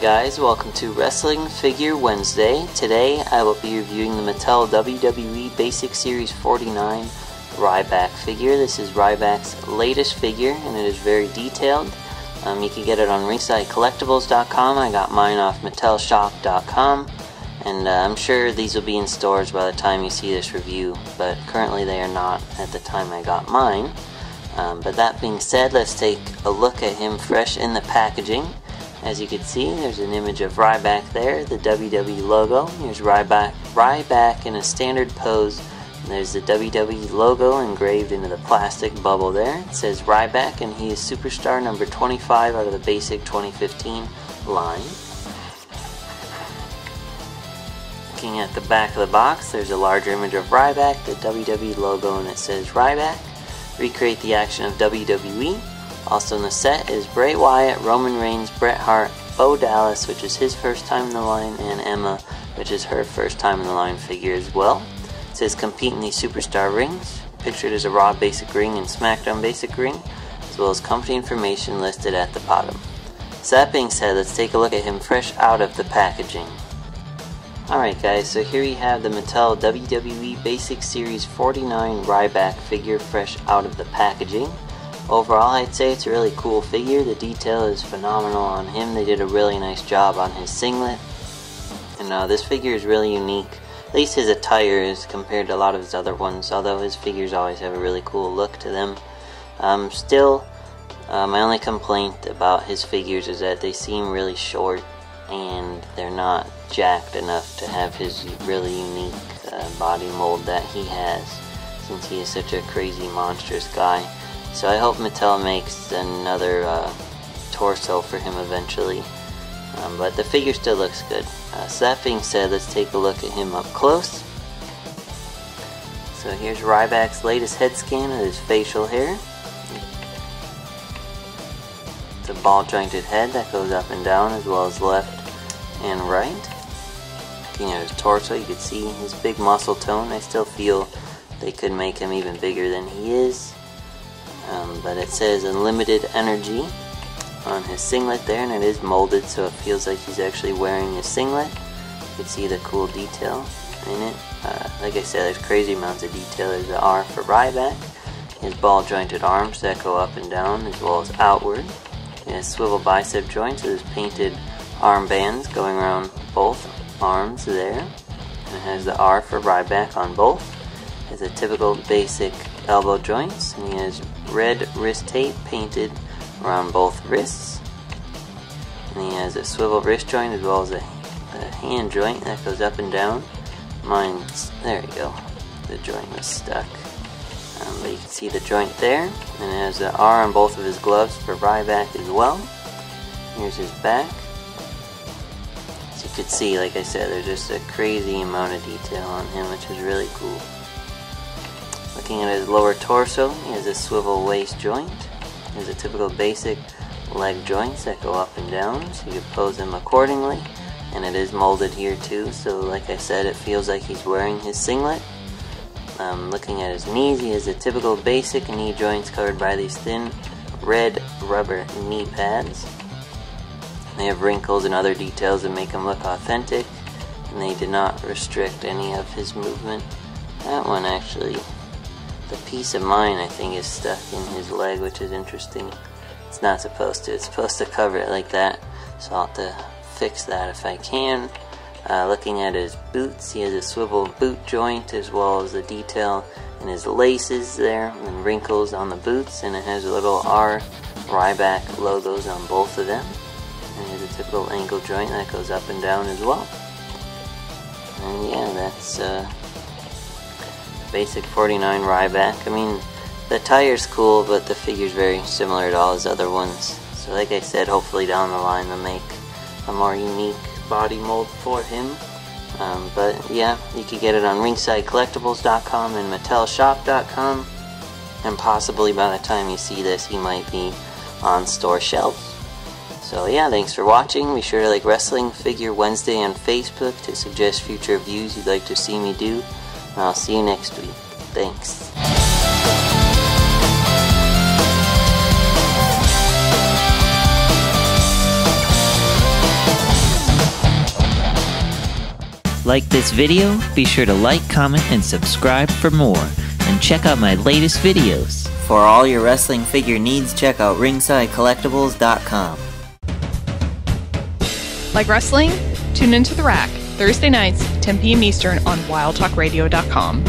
guys, welcome to Wrestling Figure Wednesday. Today I will be reviewing the Mattel WWE Basic Series 49 Ryback figure. This is Ryback's latest figure and it is very detailed. You can get it on ringsidecollectibles.com. I got mine off mattelshop.com, and I'm sure these will be in stores by the time you see this review, but currently they are not at the time I got mine. But that being said, let's take a look at him fresh in the packaging. As you can see, there's an image of Ryback there, the WWE logo. Here's Ryback in a standard pose. And there's the WWE logo engraved into the plastic bubble there. It says Ryback, and he is superstar number 25 out of the basic 2015 line. Looking at the back of the box, there's a larger image of Ryback, the WWE logo, and it says Ryback. Recreate the action of WWE. Also in the set is Bray Wyatt, Roman Reigns, Bret Hart, Bo Dallas, which is his first time in the line, and Emma, which is her first time in the line figure as well. It says compete in these superstar rings, pictured as a Raw basic ring and SmackDown basic ring, as well as company information listed at the bottom. So that being said, let's take a look at him fresh out of the packaging. Alright guys, so here you have the Mattel WWE Basic Series 49 Ryback figure fresh out of the packaging. Overall, I'd say it's a really cool figure. The detail is phenomenal on him. They did a really nice job on his singlet. And this figure is really unique. At least his attire is compared to a lot of his other ones, although his figures always have a really cool look to them. Still, my only complaint about his figures is that they seem really short and they're not jacked enough to have his really unique body mold that he has, since he is such a crazy, monstrous guy. So I hope Mattel makes another torso for him eventually. But the figure still looks good. So that being said, let's take a look at him up close. So here's Ryback's latest head scan of his facial hair. It's a ball jointed head that goes up and down as well as left and right. Looking at his torso, you can see his big muscle tone. I still feel they could make him even bigger than he is. But it says unlimited energy on his singlet there, and it is molded so it feels like he's actually wearing his singlet. You can see the cool detail in it. Like I said, there's crazy amounts of detail. There's the R for Ryback, his ball jointed arms that go up and down as well as outward. He has swivel bicep joints with his painted armbands going around both arms there. And it has the R for Ryback on both. It has a typical basic elbow joints, and he has red wrist tape painted around both wrists, and he has a swivel wrist joint as well as a hand joint that goes up and down. There you go, the joint was stuck, but you can see the joint there, and it has the R on both of his gloves for Ryback as well. Here's his back. As you can see, like I said, there's just a crazy amount of detail on him, which is really cool. Looking at his lower torso, he has a swivel waist joint. He has a typical basic leg joints that go up and down, so you can pose them accordingly. And it is molded here too, so like I said, it feels like he's wearing his singlet. Looking at his knees, he has a typical basic knee joints covered by these thin red rubber knee pads. They have wrinkles and other details that make him look authentic, and they did not restrict any of his movement. That one actually, the piece of mine I think is stuck in his leg, which is interesting. It's not supposed to. It's supposed to cover it like that, so I'll have to fix that if I can. Looking at his boots, he has a swivel boot joint as well as the detail in his laces there and wrinkles on the boots, and it has a little R Ryback logos on both of them. And he has a typical ankle joint that goes up and down as well. And yeah, that's basic 49 Ryback. I mean, the attire's cool, but the figure's very similar to all his other ones. So like I said, hopefully down the line they'll make a more unique body mold for him. But yeah, you can get it on ringsidecollectibles.com and mattelshop.com, and possibly by the time you see this he might be on store shelves. So yeah, thanks for watching. Be sure to like Wrestling Figure Wednesday on Facebook to suggest future reviews you'd like to see me do. And I'll see you next week. Thanks. Like this video? Be sure to like, comment, and subscribe for more. And check out my latest videos. For all your wrestling figure needs, check out ringsidecollectibles.com. Like wrestling? Tune into The Rack, Thursday nights, 10 p.m. Eastern on wildtalkradio.com.